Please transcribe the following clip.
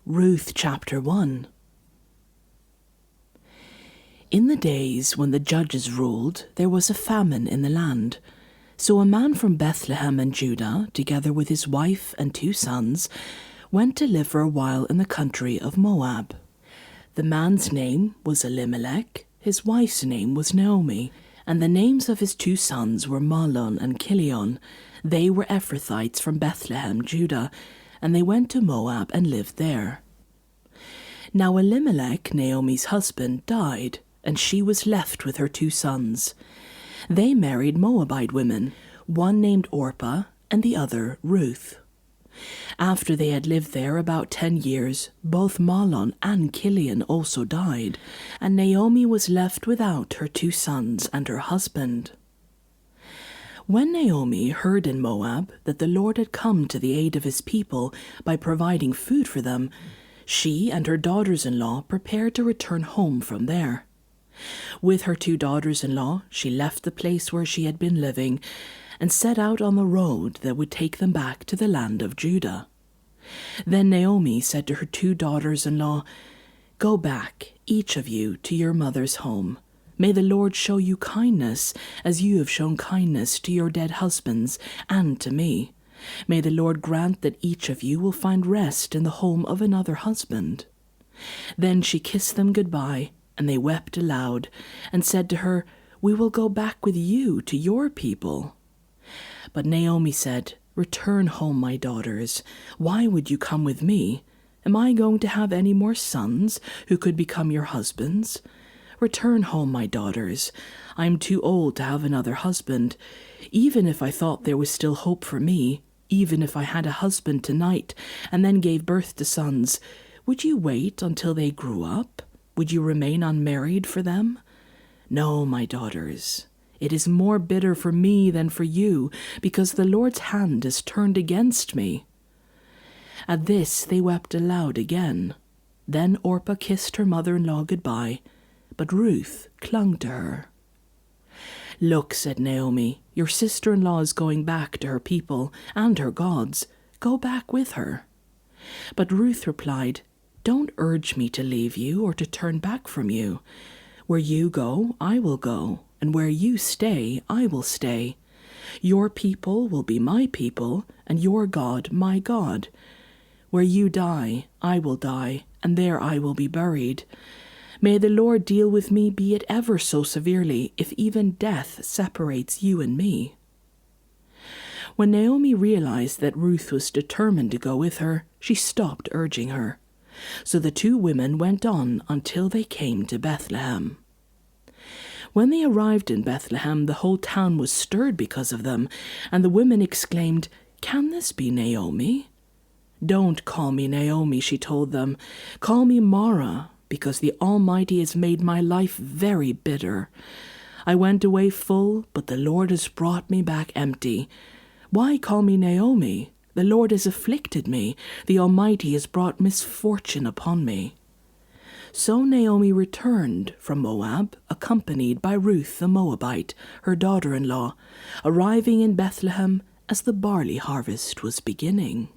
Ruth chapter 1. In the days when the judges ruled, there was a famine in the land. So a man from Bethlehem in Judah, together with his wife and 2 sons, went to live for a while in the country of Moab. The man's name was Elimelech, his wife's name was Naomi, and the names of his 2 sons were Mahlon and Chilion. They were Ephrathites from Bethlehem, Judah, and they went to Moab and lived there. Now Elimelech, Naomi's husband, died, and she was left with her 2 sons. They married Moabite women, one named Orpah and the other Ruth. After they had lived there about 10 years, both Mahlon and Chilion also died, and Naomi was left without her 2 sons and her husband. When Naomi heard in Moab that the Lord had come to the aid of his people by providing food for them, she and her daughters-in-law prepared to return home from there. With her 2 daughters-in-law, she left the place where she had been living and set out on the road that would take them back to the land of Judah. Then Naomi said to her 2 daughters-in-law, "Go back, each of you, to your mother's home. May the Lord show you kindness, as you have shown kindness to your dead husbands and to me. May the Lord grant that each of you will find rest in the home of another husband." Then she kissed them goodbye, and they wept aloud, and said to her, "We will go back with you to your people." But Naomi said, "Return home, my daughters. Why would you come with me? Am I going to have any more sons who could become your husbands? Return home, my daughters. I am too old to have another husband. Even if I thought there was still hope for me, even if I had a husband tonight and then gave birth to sons, would you wait until they grew up? Would you remain unmarried for them? No, my daughters. It is more bitter for me than for you, because the Lord's hand is turned against me." At this they wept aloud again. Then Orpah kissed her mother-in-law goodbye, but Ruth clung to her. "Look," said Naomi, "your sister-in-law is going back to her people and her gods. Go back with her." But Ruth replied, "Don't urge me to leave you or to turn back from you. Where you go, I will go, and where you stay, I will stay. Your people will be my people, and your God my God. Where you die, I will die, and there I will be buried. May the Lord deal with me, be it ever so severely, if even death separates you and me." When Naomi realized that Ruth was determined to go with her, she stopped urging her. So the 2 women went on until they came to Bethlehem. When they arrived in Bethlehem, the whole town was stirred because of them, and the women exclaimed, "Can this be Naomi?" "Don't call me Naomi," she told them. "Call me Mara, because the Almighty has made my life very bitter. I went away full, but the Lord has brought me back empty. Why call me Naomi? The Lord has afflicted me. The Almighty has brought misfortune upon me." So Naomi returned from Moab, accompanied by Ruth the Moabite, her daughter-in-law, arriving in Bethlehem as the barley harvest was beginning.